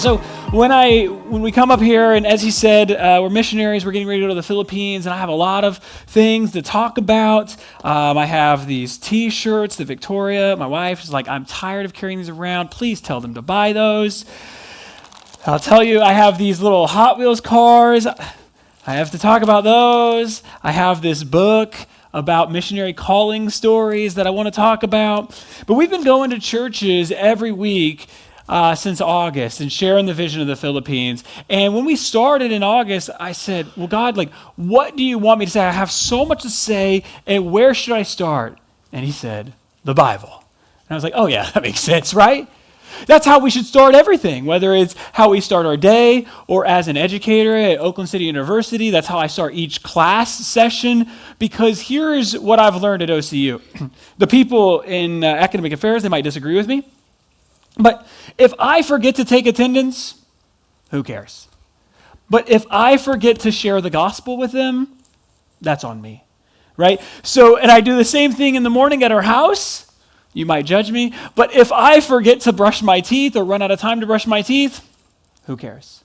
So when we come up here, and as he said, we're missionaries, we're getting ready to go to the Philippines, and I have a lot of things to talk about. I have these t-shirts that Victoria, my wife, is like, I'm tired of carrying these around. Please tell them to buy those. I'll tell you, I have these little Hot Wheels cars. I have to talk about those. I have this book about missionary calling stories that I want to talk about. But we've been going to churches every week since August and sharing the vision of the Philippines. And when we started in August, I said, well, God, what do you want me to say? I have so much to say, and where should I start? And he said, the Bible. And I was like, oh yeah, that makes sense, right? That's how we should start everything, whether it's how we start our day or as an educator at Oakland City University. That's how I start each class session, because here's what I've learned at OCU. The people in academic affairs, they might disagree with me, but if I forget to take attendance, who cares? But if I forget to share the gospel with them, that's on me, right? So, and I do the same thing in the morning at our house. You might judge me, but if I forget to brush my teeth or run out of time to brush my teeth, who cares?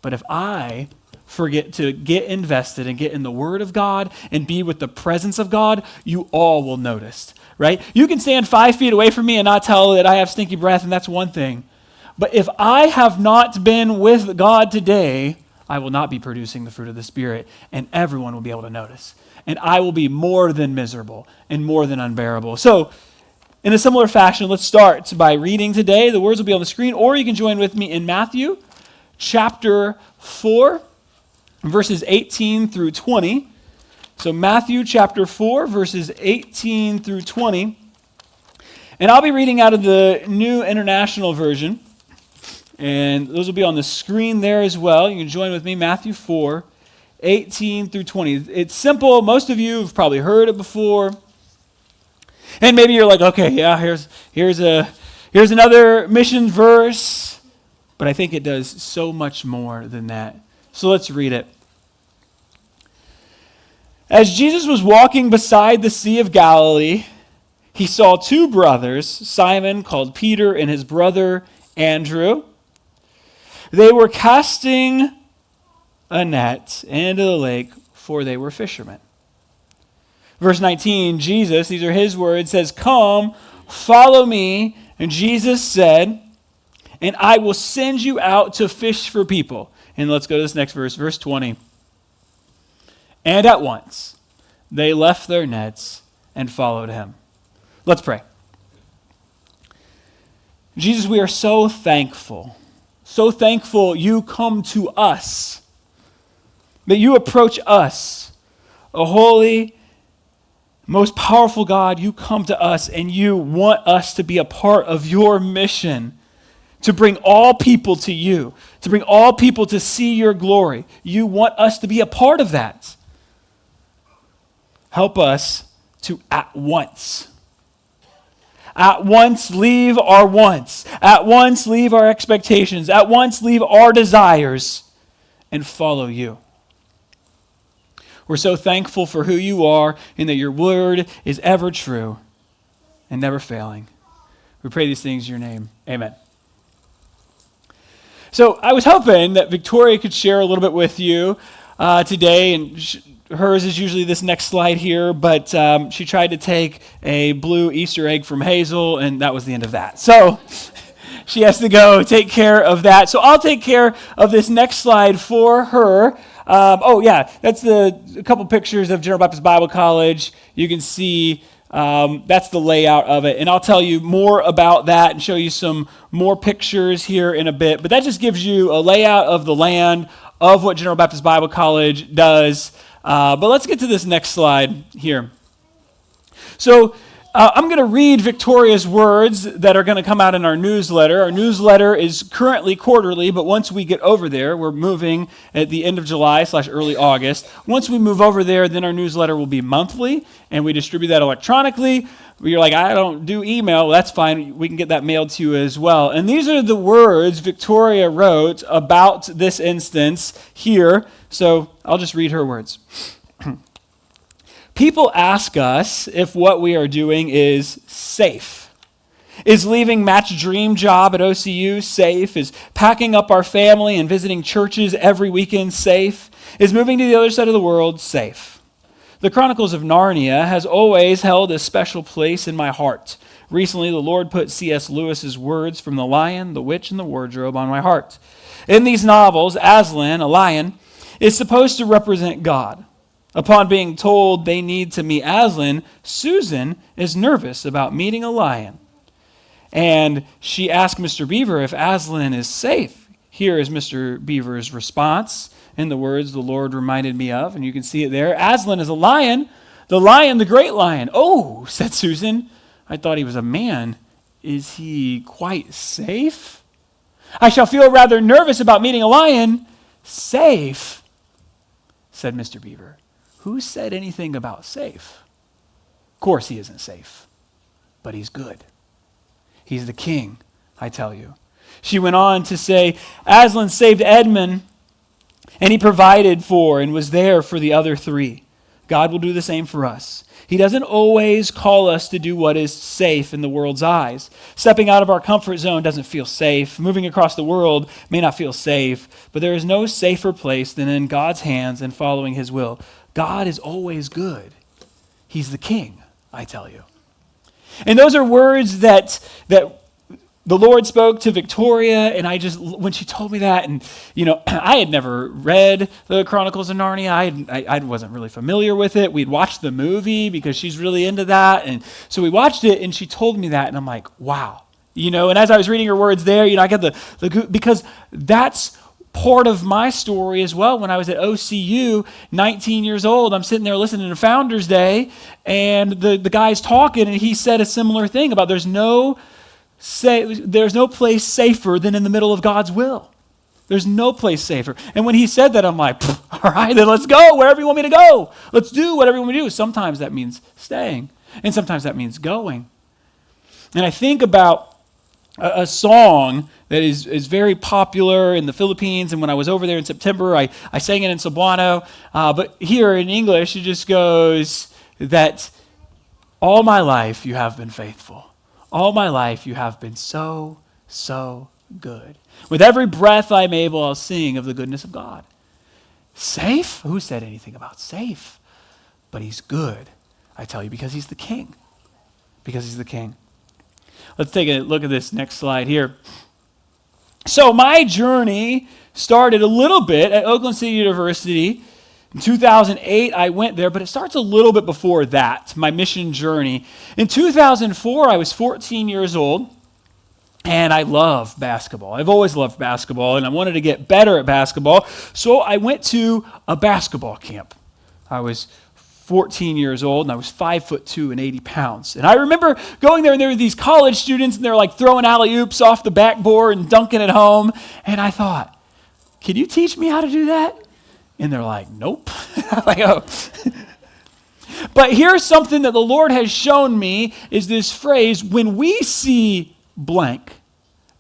But if I forget to get invested and get in the Word of God and be with the presence of God, you all will notice, right? You can stand 5 feet away from me and not tell that I have stinky breath, and that's one thing. But if I have not been with God today, I will not be producing the fruit of the Spirit, and everyone will be able to notice. And I will be more than miserable and more than unbearable. So, in a similar fashion, let's start by reading today. The words will be on the screen, or you can join with me in Matthew chapter 4, verses 18 through 20. So Matthew chapter 4, verses 18 through 20. And I'll be reading out of the New International Version, and those will be on the screen there as well. You can join with me, Matthew 4, 18 through 20. It's simple. Most of you have probably heard it before. And maybe you're like, okay, yeah, here's another mission verse, but I think it does so much more than that. So let's read it. As Jesus was walking beside the Sea of Galilee, he saw two brothers, Simon called Peter and his brother Andrew. They were casting a net into the lake, for they were fishermen. Verse 19, Jesus, these are his words, says, "Come, follow me." And Jesus said, "And I will send you out to fish for people." And let's go to this next verse, verse 20. And at once they left their nets and followed him. Let's pray. Jesus, we are so thankful you come to us, that you approach us, a holy, most powerful God. You come to us and you want us to be a part of your mission, to bring all people to you, to bring all people to see your glory. You want us to be a part of that. Help us to at once leave our wants, at once leave our expectations, at once leave our desires and follow you. We're so thankful for who you are and that your word is ever true and never failing. We pray these things in your name. Amen. So I was hoping that Victoria could share a little bit with you today, and hers is usually this next slide here, but she tried to take a blue Easter egg from Hazel, and that was the end of that. So she has to go take care of that. So I'll take care of this next slide for her. That's a couple pictures of General Baptist Bible College. You can see that's the layout of it. And I'll tell you more about that and show you some more pictures here in a bit. But that just gives you a layout of the land of what General Baptist Bible College does. But let's get to this next slide here. So I'm going to read Victoria's words that are going to come out in our newsletter. Our newsletter is currently quarterly, but once we get over there, we're moving at the end of July/early August. Once we move over there, then our newsletter will be monthly, and we distribute that electronically. You're like, I don't do email. Well, that's fine. We can get that mailed to you as well. And these are the words Victoria wrote about this instance here. So I'll just read her words. People ask us if what we are doing is safe. Is leaving Matt's dream job at OCU safe? Is packing up our family and visiting churches every weekend safe? Is moving to the other side of the world safe? The Chronicles of Narnia has always held a special place in my heart. Recently, the Lord put C.S. Lewis's words from The Lion, the Witch, and the Wardrobe on my heart. In these novels, Aslan, a lion, is supposed to represent God. Upon being told they need to meet Aslan, Susan is nervous about meeting a lion. And she asked Mr. Beaver if Aslan is safe. Here is Mr. Beaver's response in the words the Lord reminded me of, and you can see it there. Aslan is a lion, the great lion. Oh, said Susan, I thought he was a man. Is he quite safe? I shall feel rather nervous about meeting a lion. Safe, said Mr. Beaver. Who said anything about safe? Of course he isn't safe, but he's good. He's the king, I tell you. She went on to say, Aslan saved Edmund, and he provided for and was there for the other three. God will do the same for us. He doesn't always call us to do what is safe in the world's eyes. Stepping out of our comfort zone doesn't feel safe. Moving across the world may not feel safe, but there is no safer place than in God's hands and following his will. God is always good. He's the king, I tell you. And those are words that the Lord spoke to Victoria, and when she told me that, and I had never read the Chronicles of Narnia. I wasn't really familiar with it. We'd watched the movie because she's really into that, and so we watched it, and she told me that, and I'm like, wow. And as I was reading her words there, I got because that's part of my story as well. When I was at OCU, 19 years old, I'm sitting there listening to Founders Day, and the guy's talking, and he said a similar thing about there's no place safer than in the middle of God's will. There's no place safer. And when he said that, I'm like, all right, then let's go wherever you want me to go. Let's do whatever you want me to do. Sometimes that means staying, and sometimes that means going. And I think about a song that is very popular in the Philippines, and when I was over there in September, I sang it in Cebuano, but here in English, it just goes that all my life you have been faithful. All my life you have been so, so good. With every breath I'm able, I'll sing of the goodness of God. Safe? Who said anything about safe? But he's good, I tell you, because he's the king. Because he's the king. Let's take a look at this next slide here. So my journey started a little bit at Oakland City University. In 2008, I went there, but it starts a little bit before that, my mission journey. In 2004, I was 14 years old, and I love basketball. I've always loved basketball, and I wanted to get better at basketball, so I went to a basketball camp. I was 14 years old, and I was 5'2" and 80 pounds. And I remember going there, and there were these college students, and they're like throwing alley-oops off the backboard and dunking it home, and I thought, can you teach me how to do that? And they're like, nope. I'm like, oh. But here's something that the Lord has shown me is this phrase, when we see blank,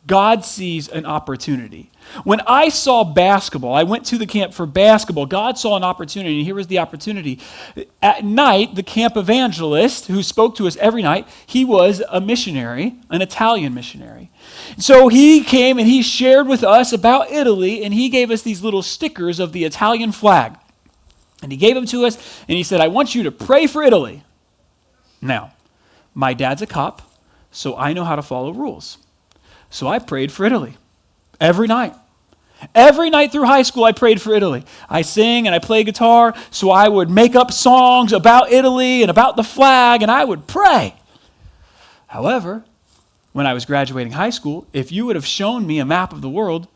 God sees an opportunity. When I saw basketball, I went to the camp for basketball, God saw an opportunity, and here was the opportunity. At night, the camp evangelist, who spoke to us every night, he was a missionary, an Italian missionary. So he came and he shared with us about Italy, and he gave us these little stickers of the Italian flag. And he gave them to us, and he said, I want you to pray for Italy. Now, my dad's a cop, so I know how to follow rules. So I prayed for Italy every night. Every night through high school, I prayed for Italy. I sing and I play guitar, so I would make up songs about Italy and about the flag, and I would pray. However, when I was graduating high school, if you would have shown me a map of the world,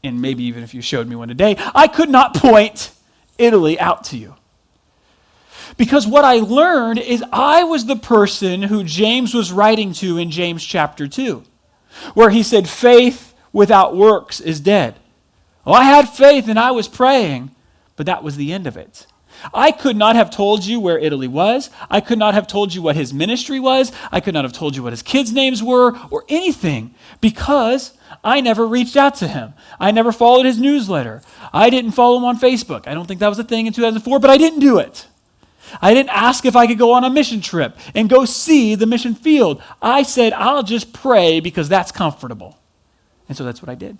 and maybe even if you showed me one today, I could not point Italy out to you. Because what I learned is I was the person who James was writing to in James chapter 2, where he said, faith without works is dead. Well, I had faith and I was praying, but that was the end of it. I could not have told you where Italy was. I could not have told you what his ministry was. I could not have told you what his kids' names were or anything because I never reached out to him. I never followed his newsletter. I didn't follow him on Facebook. I don't think that was a thing in 2004, but I didn't do it. I didn't ask if I could go on a mission trip and go see the mission field. I said, I'll just pray because that's comfortable. And so that's what I did.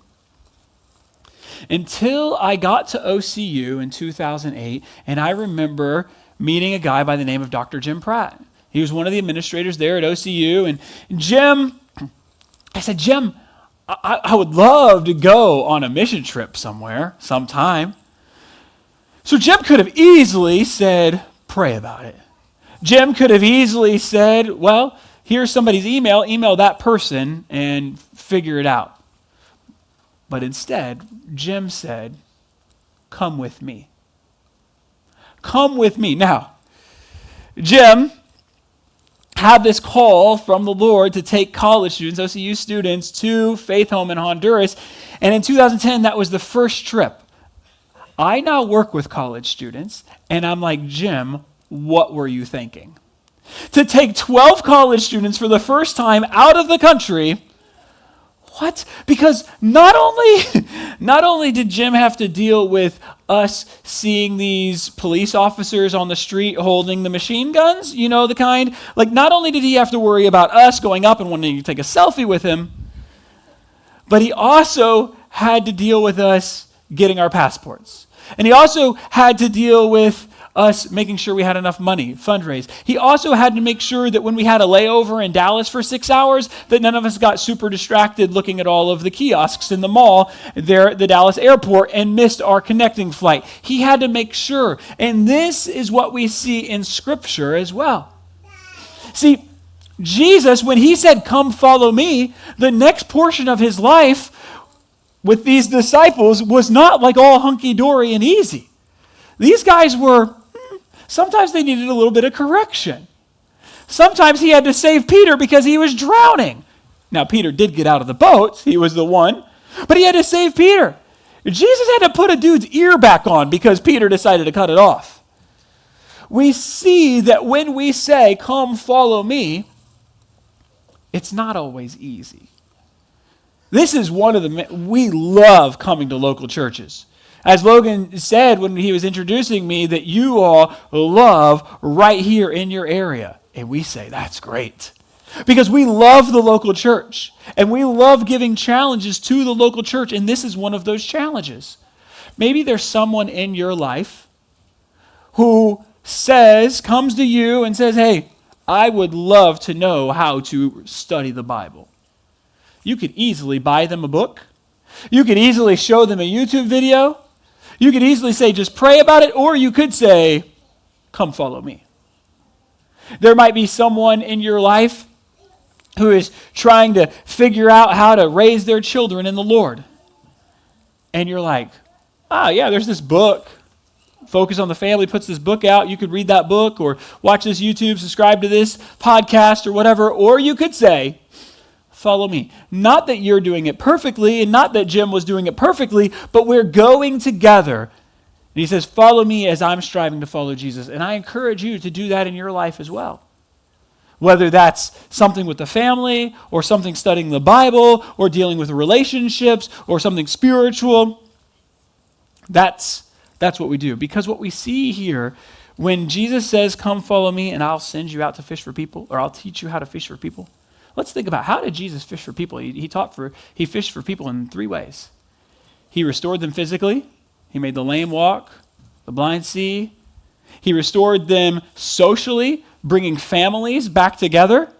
Until I got to OCU in 2008, and I remember meeting a guy by the name of Dr. Jim Pratt. He was one of the administrators there at OCU. And Jim, I said, Jim, I would love to go on a mission trip somewhere, sometime. So Jim could have easily said, pray about it. Jim could have easily said, well, here's somebody's email that person and figure it out. But instead, Jim said, come with me. Come with me. Now, Jim had this call from the Lord to take college students, OCU students, to Faith Home in Honduras. And in 2010, that was the first trip. I now work with college students, and I'm like, Jim, what were you thinking? To take 12 college students for the first time out of the country. What? Because not only did Jim have to deal with us seeing these police officers on the street holding the machine guns, you know, the kind, like not only did he have to worry about us going up and wanting to take a selfie with him, but he also had to deal with us getting our passports. And he also had to deal with us making sure we had enough money, fundraise. He also had to make sure that when we had a layover in Dallas for 6 hours, that none of us got super distracted looking at all of the kiosks in the mall there at the Dallas airport and missed our connecting flight. He had to make sure. And this is what we see in Scripture as well. See, Jesus, when he said, come follow me, the next portion of his life with these disciples was not like all hunky-dory and easy. These guys were, sometimes they needed a little bit of correction. Sometimes he had to save Peter because he was drowning. Now, Peter did get out of the boat. He was the one. But he had to save Peter. Jesus had to put a dude's ear back on because Peter decided to cut it off. We see that when we say, come follow me, it's not always easy. This is one of the, we love coming to local churches. As Logan said when he was introducing me, that you all love right here in your area. And we say, that's great. Because we love the local church. And we love giving challenges to the local church. And this is one of those challenges. Maybe there's someone in your life who comes to you and says, hey, I would love to know how to study the Bible. You could easily buy them a book. You could easily show them a YouTube video. You could easily say, just pray about it, or you could say, come follow me. There might be someone in your life who is trying to figure out how to raise their children in the Lord. And you're like, yeah, there's this book. Focus on the Family puts this book out. You could read that book or watch this YouTube, subscribe to this podcast or whatever. Or you could say, follow me. Not that you're doing it perfectly and not that Jim was doing it perfectly, but we're going together. And he says, follow me as I'm striving to follow Jesus. And I encourage you to do that in your life as well. Whether that's something with the family or something studying the Bible or dealing with relationships or something spiritual, that's what we do. Because what we see here, when Jesus says, come follow me and I'll send you out to fish for people, or I'll teach you how to fish for people. Let's think about, how did Jesus fish for people? He fished for people in 3 ways. He restored them physically. He made the lame walk, the blind see. He restored them socially, bringing families back together,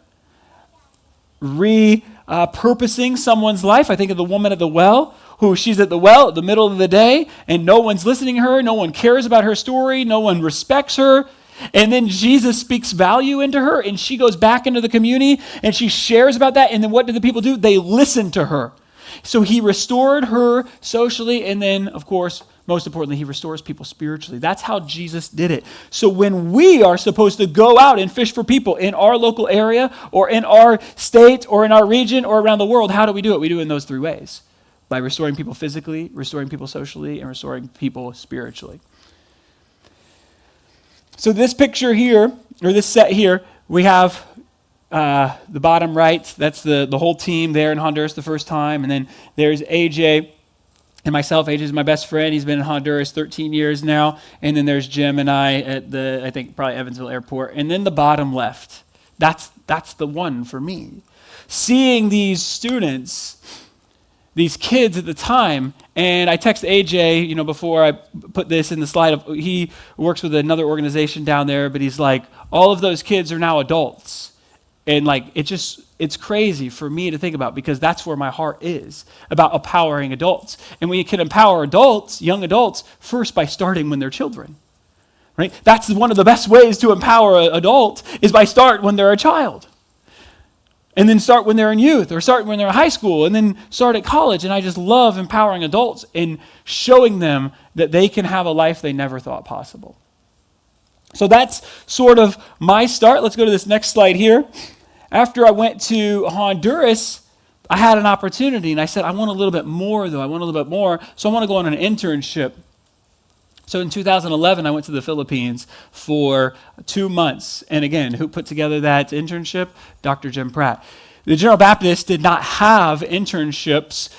repurposing someone's life. I think of the woman at the well, who she's at the well at the middle of the day, and no one's listening to her, no one cares about her story, no one respects her. And then Jesus speaks value into her, and she goes back into the community, and she shares about that. And then what do the people do? They listen to her. So he restored her socially, and then, of course, most importantly, he restores people spiritually. That's how Jesus did it. So when we are supposed to go out and fish for people in our local area, or in our state, or in our region, or around the world, how do we do it? We do it in those 3 ways. By restoring people physically, restoring people socially, and restoring people spiritually. So this picture here, or this set here, we have the bottom right. That's the whole team there in Honduras the first time. And then there's AJ And myself, AJ is my best friend. He's been in Honduras 13 years now. And then there's Jim and I at I think probably Evansville Airport. And then the bottom left, that's the one for me. Seeing these students, these kids at the time, and I text AJ, before I put this in the slide, he works with another organization down there, but he's like, all of those kids are now adults. And it's crazy for me to think about, because that's where my heart is, about empowering adults. And we can empower adults, young adults, first by starting when they're children, right? That's one of the best ways to empower an adult, is by start when they're a child. And then start when they're in youth, or start when they're in high school, and then start at college. And I just love empowering adults and showing them that they can have a life they never thought possible. So that's sort of my start. Let's go to this next slide here. After I went to Honduras, I had an opportunity, and I said, I want a little bit more, though. I want a little bit more. So I want to go on an internship. So in 2011, I went to the Philippines for 2 months. And again, who put together that internship? Dr. Jim Pratt. The General Baptist did not have internships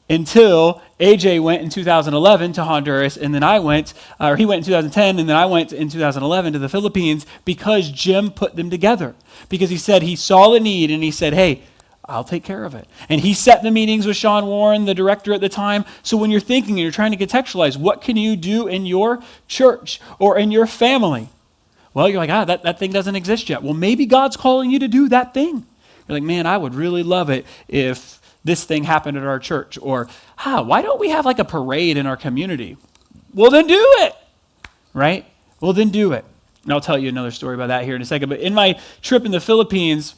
until AJ went in 2011 to Honduras, and then he went in 2010, and then I went in 2011 to the Philippines, because Jim put them together. Because he said he saw the need, and he said, hey, I'll take care of it. And he set the meetings with Sean Warren, the director at the time. So when you're thinking and you're trying to contextualize, what can you do in your church or in your family? Well, you're like, that thing doesn't exist yet. Well, maybe God's calling you to do that thing. You're like, man, I would really love it if this thing happened at our church. Or, why don't we have like a parade in our community? Well, then do it, right? Well, then do it. And I'll tell you another story about that here in a second. But in my trip in the Philippines,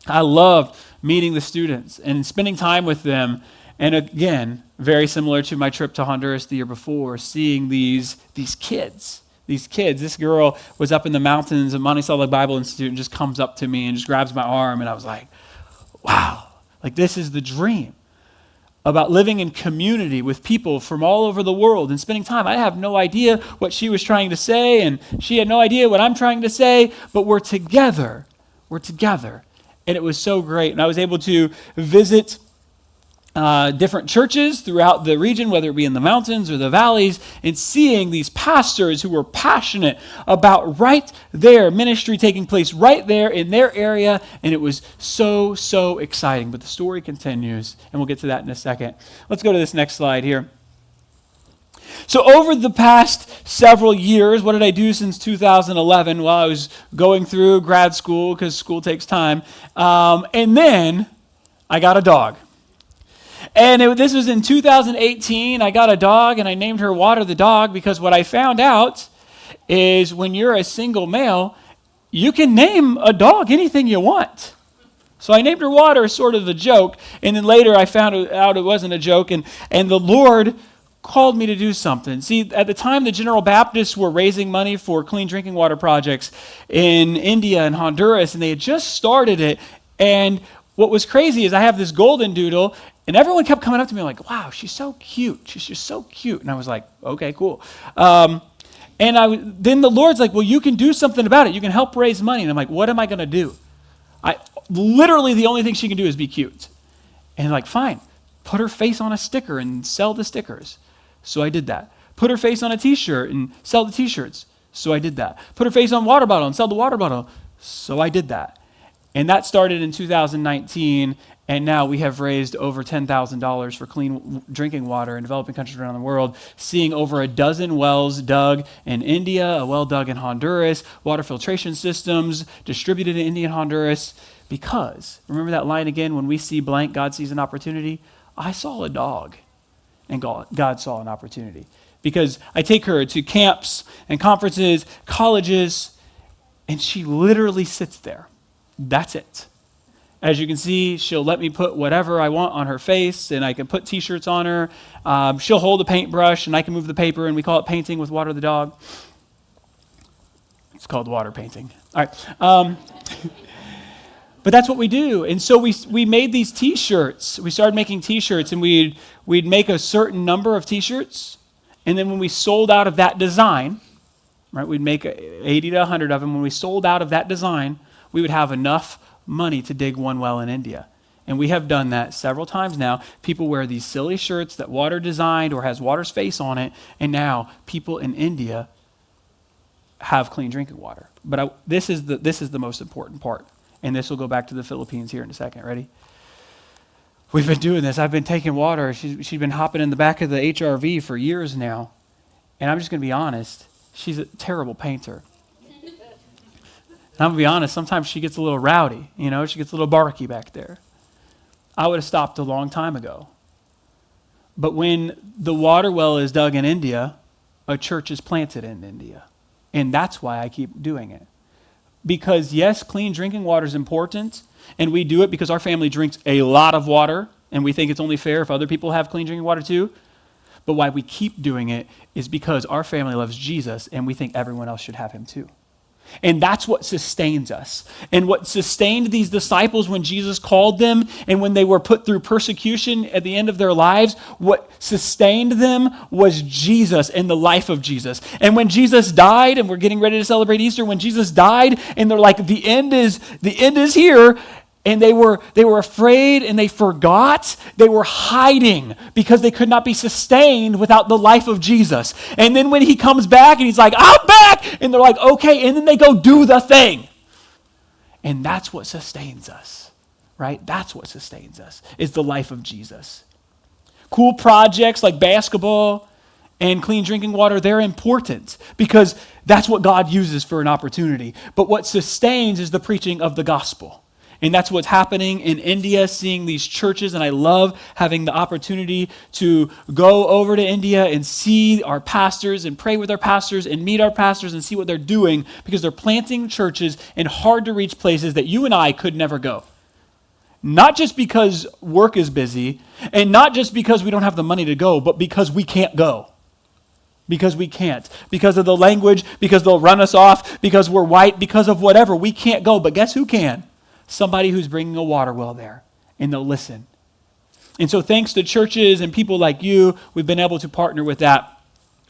I loved meeting the students and spending time with them. And again, very similar to my trip to Honduras the year before, seeing these kids. This girl was up in the mountains of Monte Salva Bible Institute and just comes up to me and just grabs my arm. And I was like, wow. Like, this is the dream about living in community with people from all over the world and spending time. I have no idea what she was trying to say, and she had no idea what I'm trying to say, but we're together. We're together. And it was so great. And I was able to visit different churches throughout the region, whether it be in the mountains or the valleys, and seeing these pastors who were passionate about right there, ministry taking place right there in their area, and it was so, so exciting. But the story continues, and we'll get to that in a second. Let's go to this next slide here. So over the past several years, what did I do since 2011? Well, I was going through grad school, because school takes time, and then I got a dog. And this was in 2018. I got a dog, and I named her Water the dog, because what I found out is when you're a single male, you can name a dog anything you want. So I named her Water, sort of a joke, and then later I found out it wasn't a joke, and the Lord called me to do something. See, at the time, the General Baptists were raising money for clean drinking water projects in India and Honduras, and they had just started it. And what was crazy is I have this golden doodle, and everyone kept coming up to me like, wow, she's so cute. She's just so cute. And I was like, okay, cool. Then the Lord's like, well, you can do something about it. You can help raise money. And I'm like, what am I going to do? Literally, the only thing she can do is be cute. And like, fine, put her face on a sticker and sell the stickers. So I did that. Put her face on a T-shirt and sell the T-shirts. So I did that. Put her face on a water bottle and sell the water bottle. So I did that. And that started in 2019, and now we have raised over $10,000 for clean drinking water in developing countries around the world, seeing over a dozen wells dug in India, a well dug in Honduras, water filtration systems distributed in India and Honduras. Because, remember that line again, when we see blank, God sees an opportunity? I saw a dog, and God saw an opportunity. Because I take her to camps and conferences, colleges, and she literally sits there. That's it. As you can see, she'll let me put whatever I want on her face, and I can put T-shirts on her. She'll hold a paintbrush, and I can move the paper, and we call it painting with Water the dog. It's called water painting. All right. But that's what we do. And so we made these T-shirts. We started making T-shirts, and we'd make a certain number of T-shirts, and then when we sold out of that design, right, we'd make 80 to 100 of them. When we sold out of that design, we would have enough money to dig one well in India. And we have done that several times now. People wear these silly shirts that water designed or has water's face on it, and now people in India have clean drinking water. But this is the most important part, and this will go back to the Philippines here in a second. Ready? We've been doing this. I've been taking water. She's been hopping in the back of the HRV for years now, and I'm just going to be honest. She's a terrible painter. And I'm going to be honest. Sometimes she gets a little rowdy. She gets a little barky back there. I would have stopped a long time ago. But when the water well is dug in India, a church is planted in India. And that's why I keep doing it. Because yes, clean drinking water is important, and we do it because our family drinks a lot of water, and we think it's only fair if other people have clean drinking water too. But why we keep doing it is because our family loves Jesus, and we think everyone else should have him too. And that's what sustains us. And what sustained these disciples when Jesus called them and when they were put through persecution at the end of their lives, what sustained them was Jesus and the life of Jesus. And when Jesus died, and we're getting ready to celebrate Easter, when Jesus died and they're like, the end is here, and they were afraid and they forgot. They were hiding because they could not be sustained without the life of Jesus. And then when he comes back and he's like, I'm back! And they're like, okay. And then they go do the thing. And that's what sustains us, right? That's what sustains us, is the life of Jesus. Cool projects like basketball and clean drinking water, they're important because that's what God uses for an opportunity. But what sustains is the preaching of the gospel. And that's what's happening in India, seeing these churches. And I love having the opportunity to go over to India and see our pastors and pray with our pastors and meet our pastors and see what they're doing, because they're planting churches in hard-to-reach places that you and I could never go. Not just because work is busy, and not just because we don't have the money to go, but because we can't go. Because we can't. Because of the language, because they'll run us off, because we're white, because of whatever. We can't go. But guess who can? Somebody who's bringing a water well there, and they'll listen. And so thanks to churches and people like you, we've been able to partner with that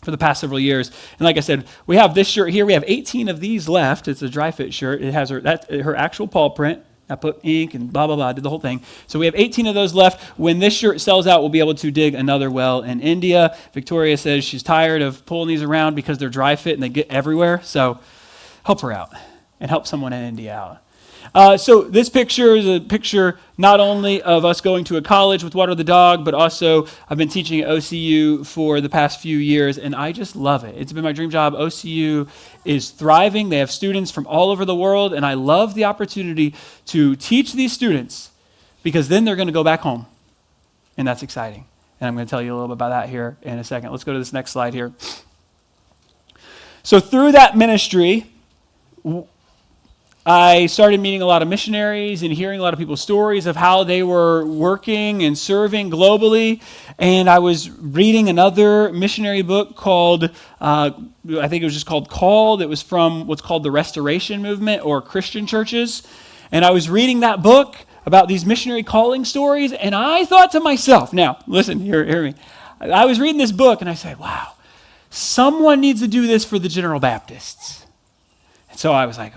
for the past several years. And like I said, we have this shirt here. We have 18 of these left. It's a dry fit shirt. It has her actual paw print. I put ink and blah, blah, blah, did the whole thing. So we have 18 of those left. When this shirt sells out, we'll be able to dig another well in India. Victoria says she's tired of pulling these around because they're dry fit and they get everywhere. So help her out and help someone in India out. So this picture is a picture not only of us going to a college with Water the Dog, but also I've been teaching at OCU for the past few years, and I just love it. It's been my dream job. OCU is thriving. They have students from all over the world, and I love the opportunity to teach these students, because then they're going to go back home, and that's exciting. And I'm going to tell you a little bit about that here in a second. Let's go to this next slide here. So through that ministry, I started meeting a lot of missionaries and hearing a lot of people's stories of how they were working and serving globally. And I was reading another missionary book called, I think it was just called Called. It was from what's called the Restoration Movement, or Christian churches. And I was reading that book about these missionary calling stories, and I thought to myself, now, listen, hear me. I was reading this book, and I said, wow, someone needs to do this for the General Baptists. So I was like,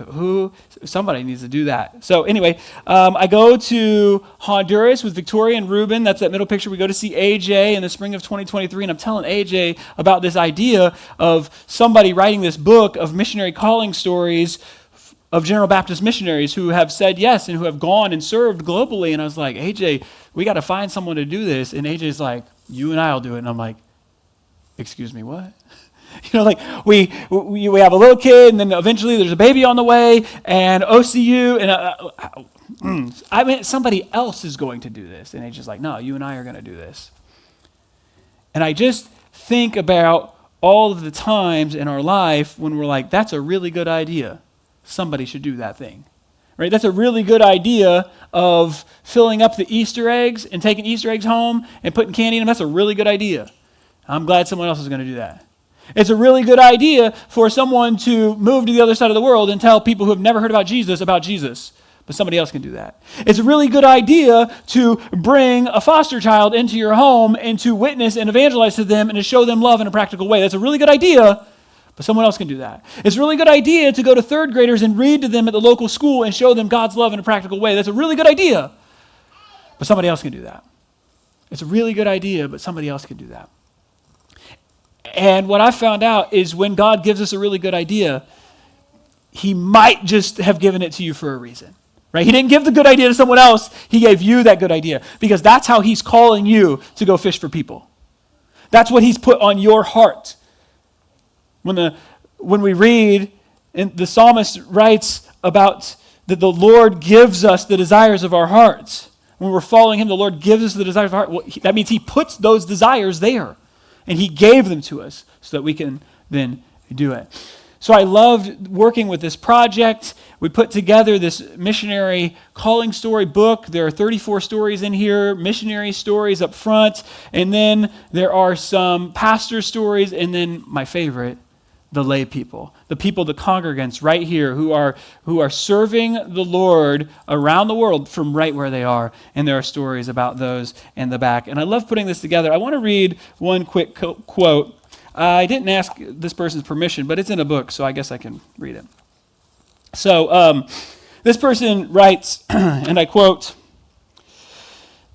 somebody needs to do that. So anyway, I go to Honduras with Victoria and Ruben. That's that middle picture. We go to see AJ in the spring of 2023, and I'm telling AJ about this idea of somebody writing this book of missionary calling stories of General Baptist missionaries who have said yes and who have gone and served globally. And I was like, AJ, we got to find someone to do this. And AJ's like, you and I will do it. And I'm like, excuse me, what? Like we have a little kid, and then eventually there's a baby on the way, and OCU, and I mean, somebody else is going to do this. And he's just like, no, you and I are going to do this. And I just think about all of the times in our life when we're like, that's a really good idea. Somebody should do that thing. Right? That's a really good idea of filling up the Easter eggs and taking Easter eggs home and putting candy in them. That's a really good idea. I'm glad someone else is going to do that. It's a really good idea for someone to move to the other side of the world and tell people who have never heard about Jesus, but somebody else can do that. It's a really good idea to bring a foster child into your home and to witness and evangelize to them and to show them love in a practical way. That's a really good idea, but someone else can do that. It's a really good idea to go to third graders and read to them at the local school and show them God's love in a practical way. That's a really good idea, but somebody else can do that. It's a really good idea, but somebody else can do that. And what I found out is when God gives us a really good idea, he might just have given it to you for a reason, right? He didn't give the good idea to someone else. He gave you that good idea because that's how he's calling you to go fish for people. That's what he's put on your heart. When we read, and the psalmist writes about that the Lord gives us the desires of our hearts. When we're following him, the Lord gives us the desires of our heart. Well, that means he puts those desires there. And he gave them to us so that we can then do it. So I loved working with this project. We put together this missionary calling story book. There are 34 stories in here, missionary stories up front. And then there are some pastor stories. And then my favorite, the lay people, the people, the congregants right here who are serving the Lord around the world from right where they are. And there are stories about those in the back. And I love putting this together. I want to read one quick quote. I didn't ask this person's permission, but it's in a book, so I guess I can read it. So this person writes, and I quote,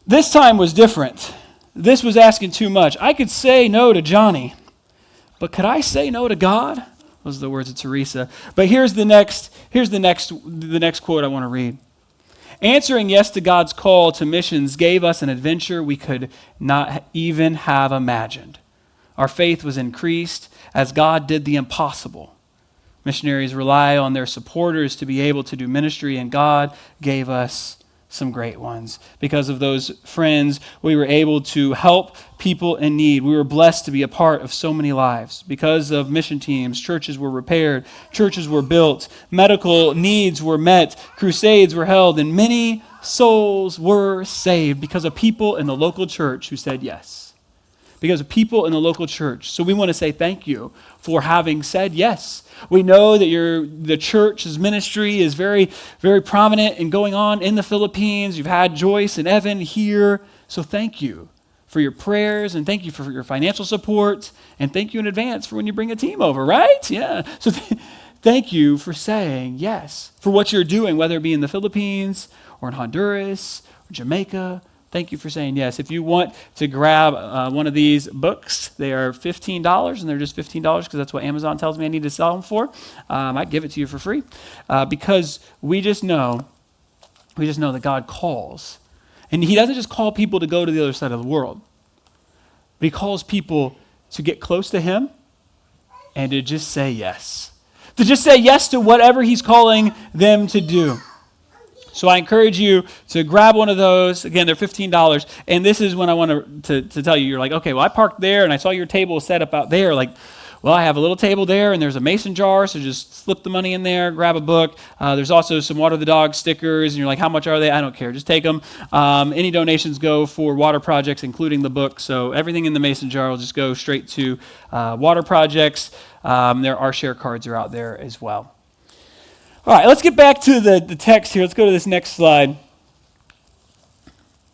"This time was different. This was asking too much. I could say no to Johnny, but could I say no to God?" Those are the words of Teresa. But here's the next quote I want to read. "Answering yes to God's call to missions gave us an adventure we could not even have imagined. Our faith was increased as God did the impossible. Missionaries rely on their supporters to be able to do ministry, and God gave us some great ones. Because of those friends, we were able to help people in need. We were blessed to be a part of so many lives. Because of mission teams, churches were repaired, churches were built, medical needs were met, crusades were held, and many souls were saved because of people in the local church who said yes. Because of people in the local church. So we want to say thank you for having said yes. We know that the church's ministry is very, very prominent and going on in the Philippines. You've had Joyce and Evan here. So thank you for your prayers, and thank you for your financial support, and thank you in advance for when you bring a team over, right? Yeah. So thank you for saying yes, for what you're doing, whether it be in the Philippines or in Honduras or Jamaica. Thank you for saying yes. If you want to grab one of these books, they are $15, and they're just $15 because that's what Amazon tells me I need to sell them for. I'd give it to you for free because we just know that God calls. And he doesn't just call people to go to the other side of the world, but he calls people to get close to him and to just say yes. To just say yes to whatever he's calling them to do. So I encourage you to grab one of those. Again, they're $15. And this is when I want to tell you, you're like, okay, well, I parked there and I saw your table set up out there. Like, well, I have a little table there and there's a mason jar, so just slip the money in there, grab a book. There's also some Water the Dog stickers, and you're like, how much are they? I don't care. Just take them. Any donations go for water projects, including the book. So everything in the mason jar will just go straight to water projects. Our share cards are out there as well. All right, let's get back to the text here. Let's go to this next slide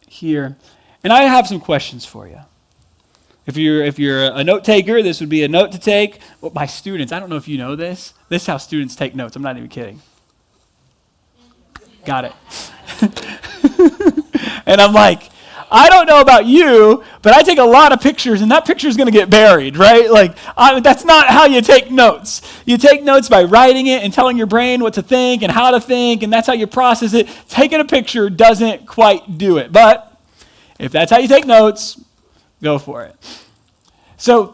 here. And I have some questions for you. If you're a note taker, this would be a note to take. Well, my students, I don't know if you know this. This is how students take notes. I'm not even kidding. Got it. And I'm like, I don't know about you, but I take a lot of pictures, and that picture is going to get buried, right? Like, that's not how you take notes. You take notes by writing it and telling your brain what to think and how to think, and that's how you process it. Taking a picture doesn't quite do it. But if that's how you take notes, go for it. So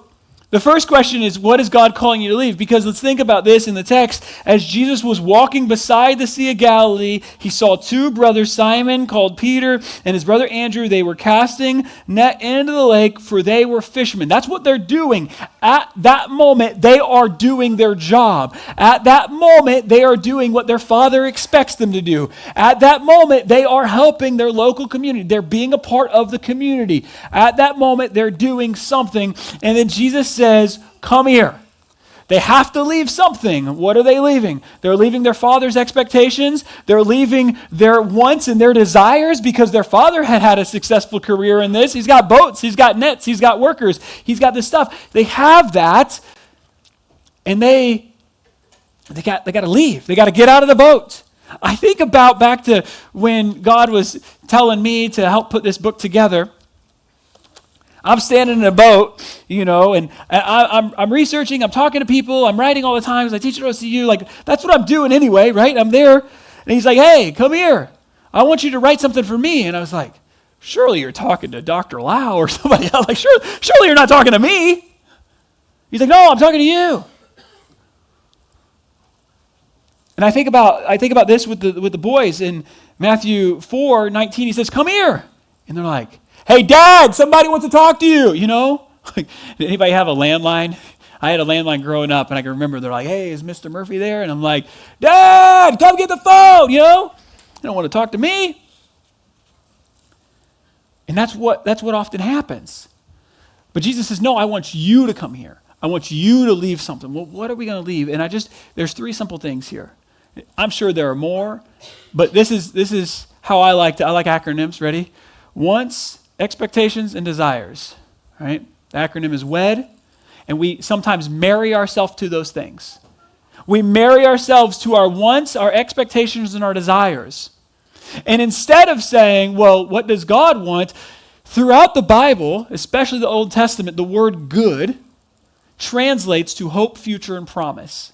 the first question is, what is God calling you to leave? Because let's think about this in the text. As Jesus was walking beside the Sea of Galilee, he saw two brothers, Simon, called Peter, and his brother Andrew. They were casting net into the lake, for they were fishermen. That's what they're doing. At that moment, they are doing their job. At that moment, they are doing what their father expects them to do. At that moment, they are helping their local community. They're being a part of the community. At that moment, they're doing something. And then Jesus says, come here. They have to leave something. What are they leaving? They're leaving their father's expectations. They're leaving their wants and their desires because their father had a successful career in this. He's got boats, he's got nets, he's got workers, he's got this stuff. They have that, and they got to leave. They got to get out of the boat. I think about back to when God was telling me to help put this book together. I'm standing in a boat, and I'm researching, I'm talking to people, I'm writing all the time because I teach at OCU. Like, that's what I'm doing anyway, right? I'm there. And he's like, hey, come here. I want you to write something for me. And I was like, surely you're talking to Dr. Lau or somebody else. Like, surely you're not talking to me. He's like, no, I'm talking to you. And I think about this with the boys in Matthew 4:19. He says, come here. And they're like, hey, Dad, somebody wants to talk to you, Like, did anybody have a landline? I had a landline growing up, and I can remember they're like, hey, is Mr. Murphy there? And I'm like, Dad, come get the phone, They don't want to talk to me. And that's what often happens. But Jesus says, no, I want you to come here. I want you to leave something. Well, what are we going to leave? And there's three simple things here. I'm sure there are more, but this is how I like acronyms. Ready? Wants, expectations, and desires. Right? The acronym is WED, and we sometimes marry ourselves to those things. We marry ourselves to our wants, our expectations, and our desires. And instead of saying, well, what does God want? Throughout the Bible, especially the Old Testament, the word good translates to hope, future, and promise.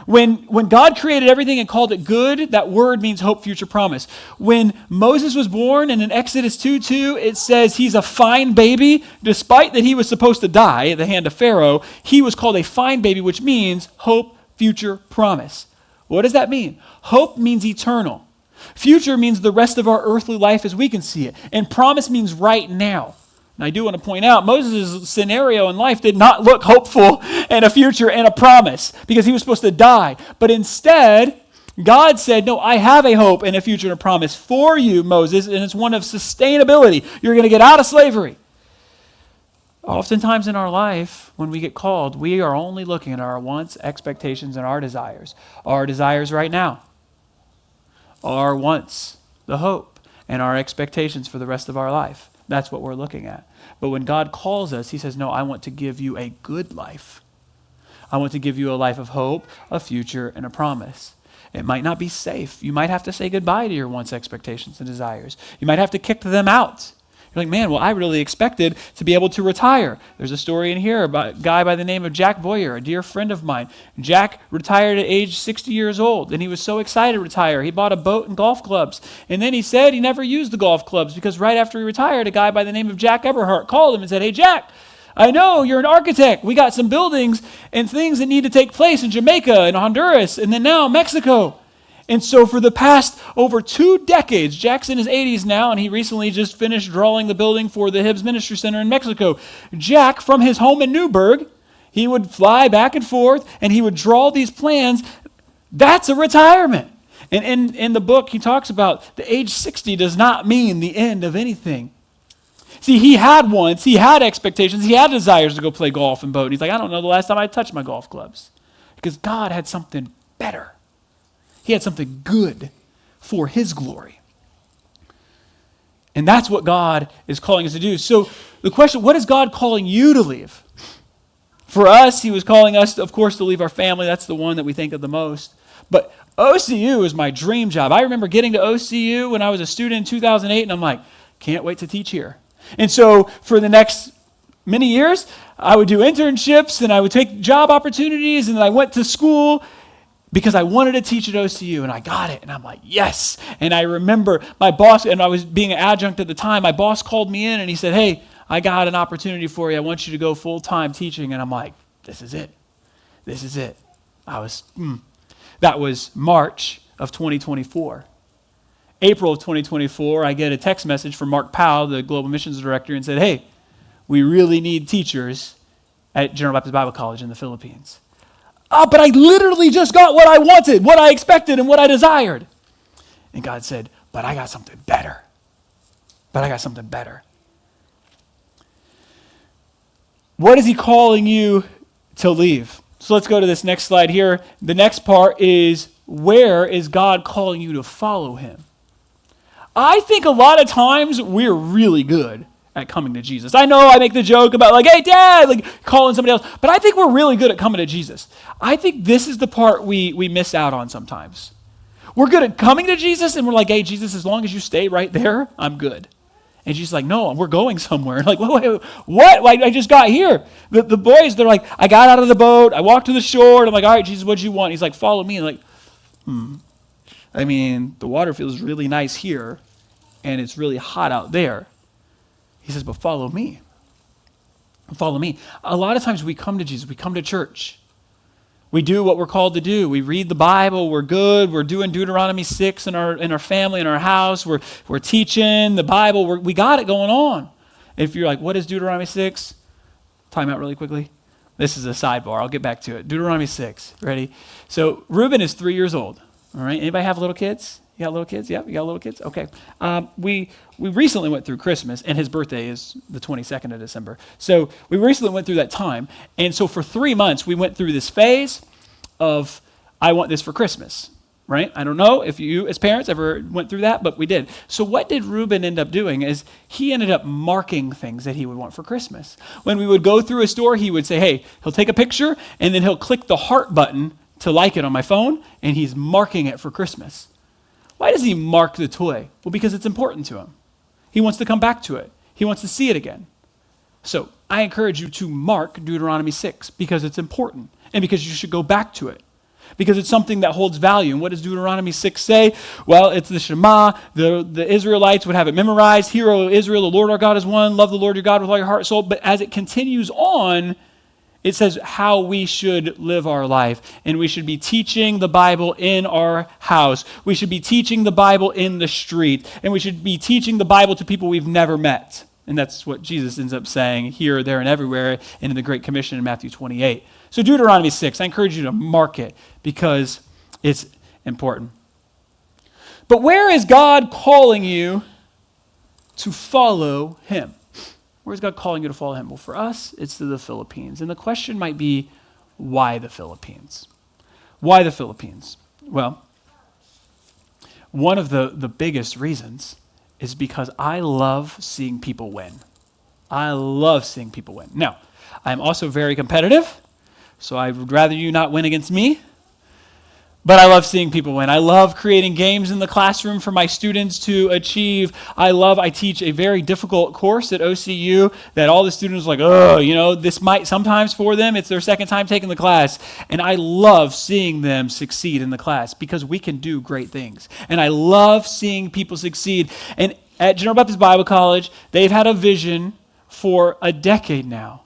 When God created everything and called it good, that word means hope, future, promise. When Moses was born, and in Exodus 2:2, it says he's a fine baby. Despite that he was supposed to die at the hand of Pharaoh, he was called a fine baby, which means hope, future, promise. What does that mean? Hope means eternal. Future means the rest of our earthly life as we can see it. And promise means right now. And I do want to point out, Moses' scenario in life did not look hopeful and a future and a promise because he was supposed to die. But instead, God said, no, I have a hope and a future and a promise for you, Moses, and it's one of sustainability. You're going to get out of slavery. Oftentimes in our life, when we get called, we are only looking at our wants, expectations, and our desires. Our desires right now. Our wants, the hope, and our expectations for the rest of our life. That's what we're looking at. But when God calls us, he says, no, I want to give you a good life. I want to give you a life of hope, a future, and a promise. It might not be safe. You might have to say goodbye to your wants, expectations, and desires. You might have to kick them out. You're like, man, well, I really expected to be able to retire. There's a story in here about a guy by the name of Jack Boyer, a dear friend of mine. Jack retired at age 60 years old, and he was so excited to retire. He bought a boat and golf clubs. And then he said he never used the golf clubs because right after he retired, a guy by the name of Jack Eberhardt called him and said, hey, Jack, I know you're an architect. We got some buildings and things that need to take place in Jamaica and Honduras and then now Mexico. And so for the past over 2 decades, Jack's in his 80s now, and he recently just finished drawing the building for the Hibbs Ministry Center in Mexico. Jack, from his home in Newburgh, he would fly back and forth, and he would draw these plans. That's a retirement. And in the book, he talks about the age 60 does not mean the end of anything. See, he had wants, he had expectations, he had desires to go play golf and boat. And he's like, I don't know the last time I touched my golf clubs. Because God had something better. He had something good for his glory. And that's what God is calling us to do. So the question, what is God calling you to leave? For us, he was calling us, of course, to leave our family. That's the one that we think of the most. But OCU is my dream job. I remember getting to OCU when I was a student in 2008, and I'm like, can't wait to teach here. And so for the next many years, I would do internships, and I would take job opportunities, and then I went to school because I wanted to teach at OCU, and I got it, and I'm like, yes. And I remember my boss, and I was being an adjunct at the time, my boss called me in, and he said, hey, I got an opportunity for you. I want you to go full-time teaching. And I'm like, this is it. This is it. That was March of 2024. April of 2024, I get a text message from Mark Powell, the Global Missions Director, and said, hey, we really need teachers at General Baptist Bible College in the Philippines. But I literally just got what I wanted, what I expected, and what I desired. And God said, but I got something better. But I got something better. What is he calling you to leave? So let's go to this next slide here. The next part is, where is God calling you to follow him? I think a lot of times we're really good at coming to Jesus. I know I make the joke about like, hey, Dad, like calling somebody else, but I think we're really good at coming to Jesus. I think this is the part we miss out on sometimes. We're good at coming to Jesus, and we're like, hey, Jesus, as long as you stay right there, I'm good. And she's like, no, we're going somewhere. Like, wait, what? Like, I just got here. The boys, they're like, I got out of the boat. I walked to the shore. And I'm like, all right, Jesus, what do you want? He's like, follow me. And like, I mean, the water feels really nice here, and it's really hot out there. He says, but follow me. Follow me. A lot of times we come to Jesus. We come to church. We do what we're called to do. We read the Bible. We're good. We're doing Deuteronomy 6 in our family, in our house. We're teaching the Bible. We got it going on. If you're like, what is Deuteronomy 6? Time out really quickly. This is a sidebar. I'll get back to it. Deuteronomy 6. Ready? So Reuben is 3 years old. All right. Anybody have little kids? You got little kids? Yeah, you got little kids? Okay. We recently went through Christmas, and his birthday is the 22nd of December. So we recently went through that time. And so for 3 months, we went through this phase of, I want this for Christmas, right? I don't know if you, as parents, ever went through that, but we did. So what did Reuben end up doing is he ended up marking things that he would want for Christmas. When we would go through a store, he would say, hey, he'll take a picture, and then he'll click the heart button to like it on my phone, and he's marking it for Christmas. Why does he mark the toy? Well, because it's important to him. He wants to come back to it. He wants to see it again. So I encourage you to mark Deuteronomy 6 because it's important and because you should go back to it because it's something that holds value. And what does Deuteronomy 6 say? Well, it's the Shema. The Israelites would have it memorized. Hear, O Israel, the Lord our God is one. Love the Lord your God with all your heart and soul. But as it continues on, it says how we should live our life. And we should be teaching the Bible in our house. We should be teaching the Bible in the street. And we should be teaching the Bible to people we've never met. And that's what Jesus ends up saying here, there, and everywhere, and in the Great Commission in Matthew 28. So Deuteronomy 6, I encourage you to mark it because it's important. But where is God calling you to follow him? Where is God calling you to follow him? Well, for us, it's to the Philippines. And the question might be, why the Philippines? Why the Philippines? Well, one of the biggest reasons is because I love seeing people win. I love seeing people win. Now, I'm also very competitive, so I would rather you not win against me. But I love seeing people win. I love creating games in the classroom for my students to achieve. I teach a very difficult course at OCU that all the students are like, oh, this might sometimes for them, it's their second time taking the class. And I love seeing them succeed in the class because we can do great things. And I love seeing people succeed. And at General Baptist Bible College, they've had a vision for a decade now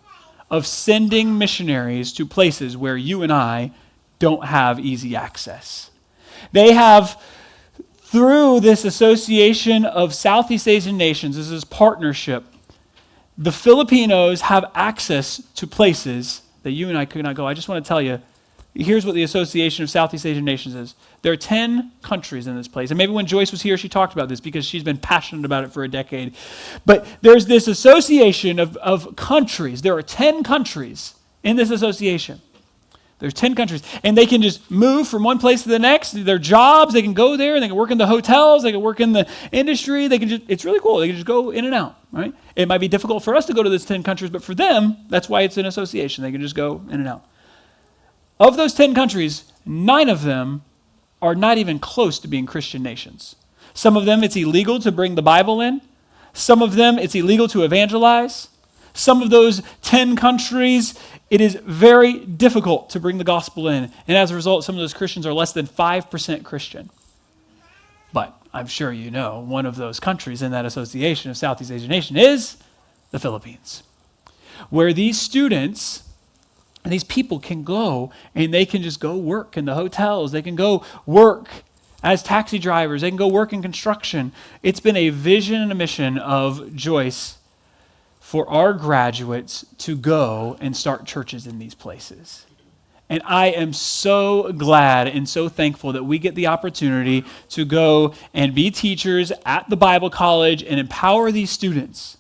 of sending missionaries to places where you and I don't have easy access. They have, through this association of Southeast Asian nations, this is partnership, the Filipinos have access to places that you and I could not go. I just want to tell you, here's what the Association of Southeast Asian Nations is. There are 10 countries in this place. And maybe when Joyce was here, she talked about this because she's been passionate about it for a decade. But there's this association of countries. There are 10 countries in this association. There's 10 countries, and they can just move from one place to the next. Their jobs, they can go there, they can work in the hotels, they can work in the industry. It's really cool. They can just go in and out, right? It might be difficult for us to go to those 10 countries, but for them, that's why it's an association. They can just go in and out. Of those 10 countries, 9 of them are not even close to being Christian nations. Some of them, it's illegal to bring the Bible in. Some of them, it's illegal to evangelize. Some of those 10 countries, it is very difficult to bring the gospel in. And as a result, some of those Christians are less than 5% Christian. But I'm sure you know one of those countries in that association of Southeast Asian nation is the Philippines, where these students and these people can go and they can just go work in the hotels. They can go work as taxi drivers. They can go work in construction. It's been a vision and a mission of Joyce for our graduates to go and start churches in these places. And I am so glad and so thankful that we get the opportunity to go and be teachers at the Bible college and empower these students.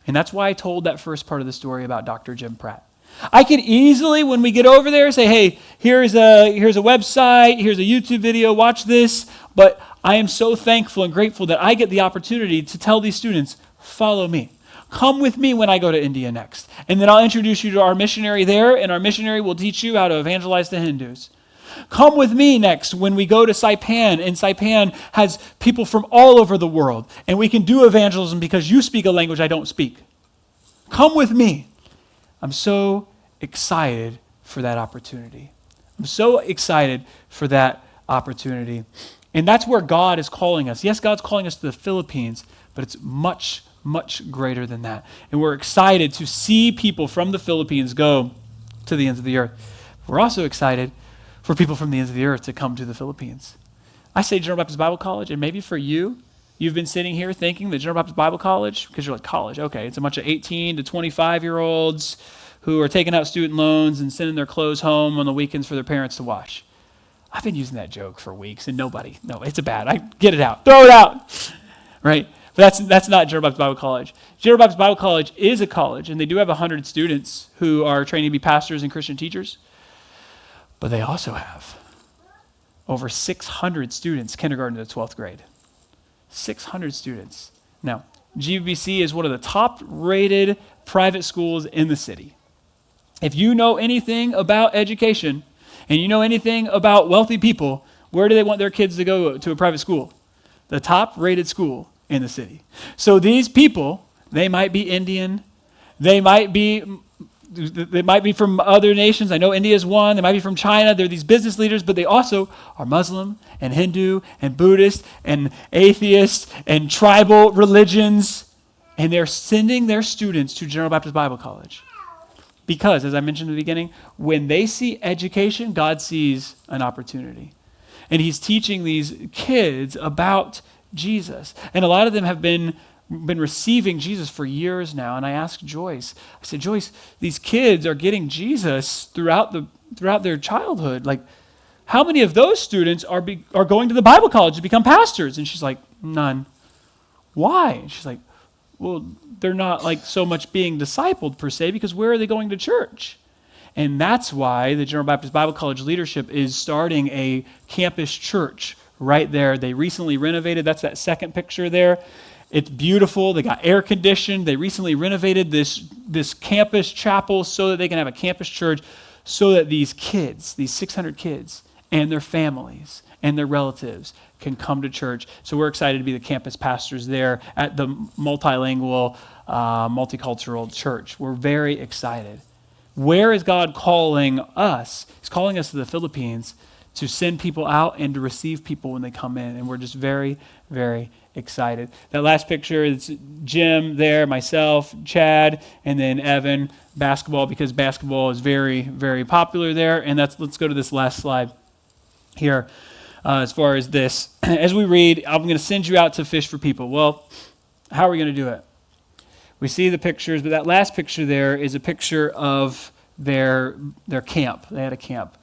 And that's why I told that first part of the story about Dr. Jim Pratt. I could easily, when we get over there, say, hey, here's a website, here's a YouTube video, watch this. But I am so thankful and grateful that I get the opportunity to tell these students, follow me. Come with me when I go to India next. And then I'll introduce you to our missionary there, and our missionary will teach you how to evangelize the Hindus. Come with me next when we go to Saipan, and Saipan has people from all over the world, and we can do evangelism because you speak a language I don't speak. Come with me. I'm so excited for that opportunity. I'm so excited for that opportunity. And that's where God is calling us. Yes, God's calling us to the Philippines, but it's much, much greater than that. And we're excited to see people from the Philippines go to the ends of the earth. We're also excited for people from the ends of the earth to come to the Philippines. I say General Baptist Bible College, and maybe for you, you've been sitting here thinking that General Baptist Bible College, because you're like, college, okay, it's a bunch of 18 to 25-year-olds who are taking out student loans and sending their clothes home on the weekends for their parents to wash. I've been using that joke for weeks, and no, it's a bad. I get it out. Throw it out. Right? But that's not General Baptist Bible College. General Baptist Bible College is a college, and they do have 100 students who are training to be pastors and Christian teachers. But they also have over 600 students, kindergarten to 12th grade. 600 students. Now, GBC is one of the top-rated private schools in the city. If you know anything about education and you know anything about wealthy people, where do they want their kids to go to a private school? The top-rated school in the city. So these people, they might be Indian, they might be from other nations. I know India is one. They might be from China. They're these business leaders, but they also are Muslim and Hindu and Buddhist and atheist and tribal religions. And they're sending their students to General Baptist Bible College. Because, as I mentioned in the beginning, when they see education, God sees an opportunity. And he's teaching these kids about Jesus. And a lot of them have been receiving Jesus for years now. And I asked Joyce, I said, Joyce, these kids are getting Jesus throughout their childhood. Like, how many of those students are going to the Bible college to become pastors? And she's like, none. Why? And she's like, well, they're not like so much being discipled per se, because where are they going to church? And that's why the General Baptist Bible College leadership is starting a campus church right there. They recently renovated. That's that second picture there. It's beautiful. They got air conditioned. They recently renovated this campus chapel so that they can have a campus church, so that these kids, these 600 kids and their families and their relatives can come to church. So we're excited to be the campus pastors there at the multilingual, multicultural church. We're very excited. Where is God calling us? He's calling us to the Philippines to send people out and to receive people when they come in. And we're just very, very excited. That last picture is Jim there, myself, Chad, and then Evan, basketball, because basketball is very, very popular there. And let's go to this last slide here. As far as this, as we read, I'm going to send you out to fish for people. Well, how are we going to do it? We see the pictures, but that last picture there is a picture of their camp. They had a camp.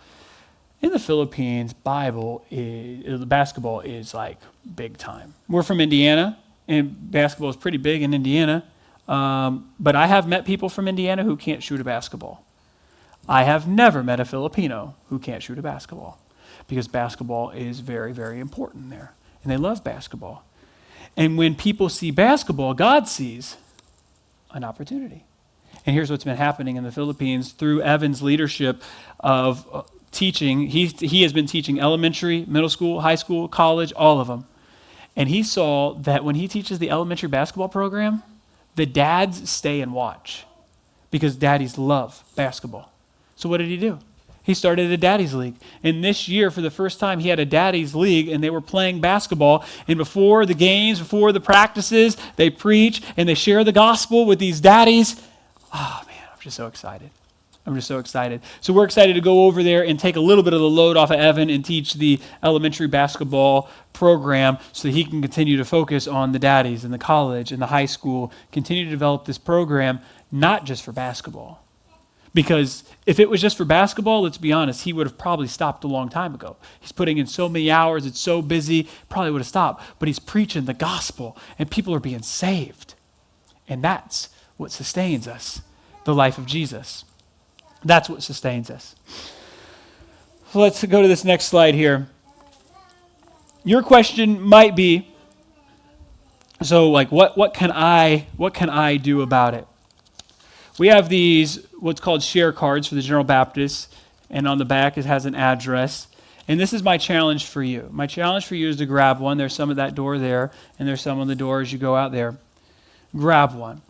In the Philippines, basketball is like big time. We're from Indiana, and basketball is pretty big in Indiana. But I have met people from Indiana who can't shoot a basketball. I have never met a Filipino who can't shoot a basketball, because basketball is very, very important there. And they love basketball. And when people see basketball, God sees an opportunity. And here's what's been happening in the Philippines through Evan's leadership of teaching. He has been teaching elementary, middle school, high school, college, all of them. And he saw that when he teaches the elementary basketball program, the dads stay and watch, because daddies love basketball. So what did he do? He started a daddies league. And this year, for the first time, he had a daddies league, and they were playing basketball. And before the games, before the practices, they preach and they share the gospel with these daddies. Oh, man, I'm just so excited. So we're excited to go over there and take a little bit of the load off of Evan and teach the elementary basketball program so that he can continue to focus on the daddies and the college and the high school, continue to develop this program, not just for basketball. Because if it was just for basketball, let's be honest, he would have probably stopped a long time ago. He's putting in so many hours, it's so busy, probably would have stopped. But he's preaching the gospel, and people are being saved. And that's what sustains us, the life of Jesus. That's what sustains us. So let's go to this next slide here. Your question might be, so like what can I do about it? We have these what's called share cards for the General Baptist, and on the back it has an address. And this is my challenge for you. My challenge for you is to grab one. There's some at that door there, and there's some on the door as you go out there. Grab one.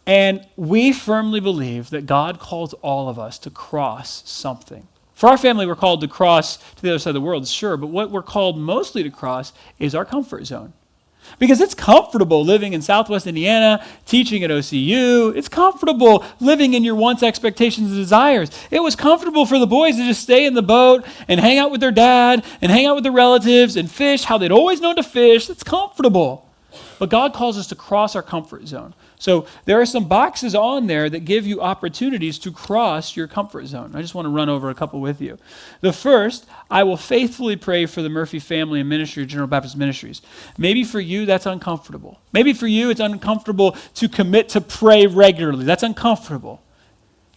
And we firmly believe that God calls all of us to cross something. For our family, we're called to cross to the other side of the world, sure, but what we're called mostly to cross is our comfort zone. Because it's comfortable living in Southwest Indiana, teaching at OCU. It's comfortable living in your wants, expectations, and desires. It was comfortable for the boys to just stay in the boat and hang out with their dad and hang out with their relatives and fish how they'd always known to fish. It's comfortable. But God calls us to cross our comfort zone. So there are some boxes on there that give you opportunities to cross your comfort zone. I just want to run over a couple with you. The first, I will faithfully pray for the Murphy family and ministry of General Baptist Ministries. Maybe for you, that's uncomfortable. Maybe for you, it's uncomfortable to commit to pray regularly. That's uncomfortable.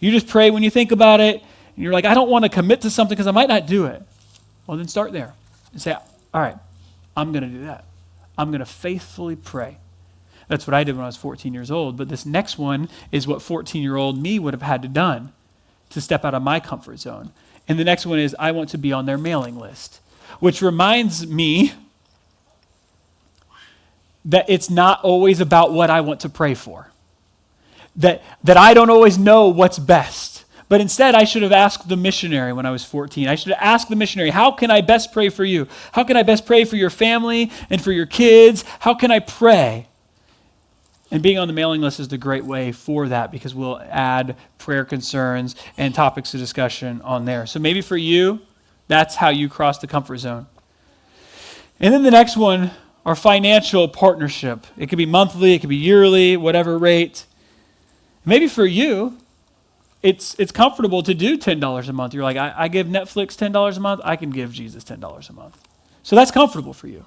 You just pray when you think about it, and you're like, I don't want to commit to something because I might not do it. Well, then start there and say, all right, I'm going to do that. I'm going to faithfully pray. That's what I did when I was 14 years old. But this next one is what 14-year-old me would have had to done to step out of my comfort zone. And the next one is I want to be on their mailing list, which reminds me that it's not always about what I want to pray for, that I don't always know what's best. But instead, I should have asked the missionary when I was 14. I should have asked the missionary, how can I best pray for you? How can I best pray for your family and for your kids? How can I pray? And being on the mailing list is the great way for that because we'll add prayer concerns and topics of discussion on there. So maybe for you, that's how you cross the comfort zone. And then the next one, our financial partnership. It could be monthly, it could be yearly, whatever rate. Maybe for you, it's comfortable to do $10 a month. You're like, I give Netflix $10 a month, I can give Jesus $10 a month. So that's comfortable for you.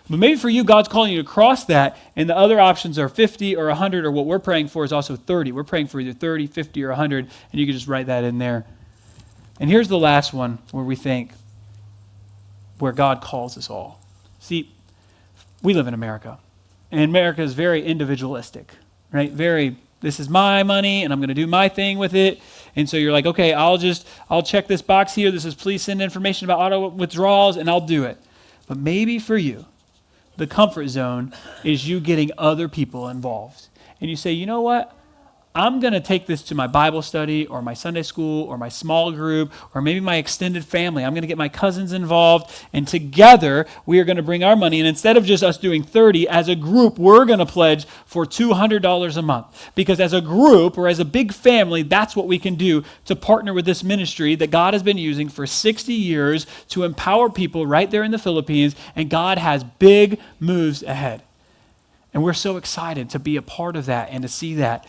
But maybe for you, God's calling you to cross that, and the other options are 50 or 100, or what we're praying for is also 30. We're praying for either 30, 50, or 100, and you can just write that in there. And here's the last one where we think, where God calls us all. See, we live in America, and America is very individualistic, right? This is my money, and I'm going to do my thing with it. And so you're like, okay, I'll check this box here. This is please send information about auto withdrawals, and I'll do it. But maybe for you, the comfort zone is you getting other people involved. And you say, you know what? I'm going to take this to my Bible study or my Sunday school or my small group or maybe my extended family. I'm going to get my cousins involved, and together we are going to bring our money. And instead of just us doing 30, as a group, we're going to pledge for $200 a month. Because as a group or as a big family, that's what we can do to partner with this ministry that God has been using for 60 years to empower people right there in the Philippines. And God has big moves ahead. And we're so excited to be a part of that and to see that.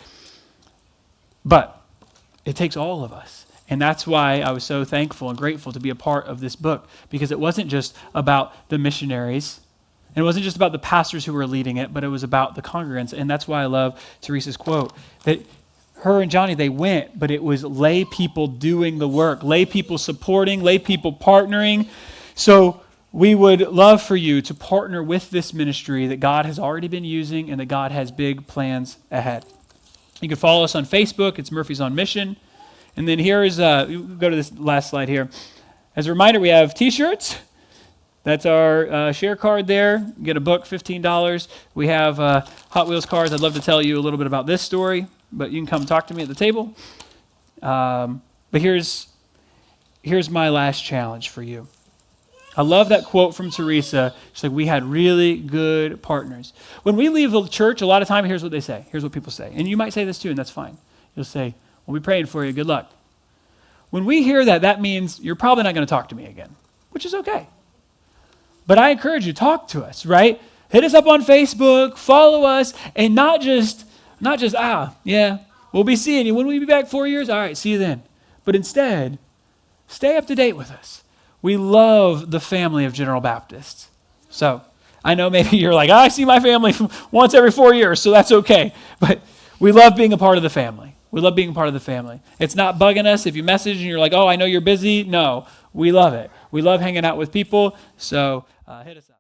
But it takes all of us. And that's why I was so thankful and grateful to be a part of this book, because it wasn't just about the missionaries, and it wasn't just about the pastors who were leading it, but it was about the congregants. And that's why I love Teresa's quote, that her and Johnny, they went, but it was lay people doing the work, lay people supporting, lay people partnering. So we would love for you to partner with this ministry that God has already been using and that God has big plans ahead. You can follow us on Facebook. It's Murphy's on Mission. And then here is, go to this last slide here. As a reminder, we have T-shirts. That's our share card there. Get a book, $15. We have Hot Wheels cars. I'd love to tell you a little bit about this story, but you can come talk to me at the table. But here's my last challenge for you. I love that quote from Teresa. She's like, we had really good partners. When we leave the church, a lot of time, here's what they say. Here's what people say. And you might say this too, and that's fine. You'll say, we'll be praying for you. Good luck. When we hear that, that means you're probably not going to talk to me again, which is okay. But I encourage you, talk to us, right? Hit us up on Facebook, follow us, and not just, yeah, we'll be seeing you. When will we be back 4 years? All right, see you then. But instead, stay up to date with us. We love the family of General Baptist. So I know maybe you're like, I see my family once every 4 years, so that's okay. But we love being a part of the family. We love being a part of the family. It's not bugging us if you message and you're like, oh, I know you're busy. No, we love it. We love hanging out with people, so hit us up.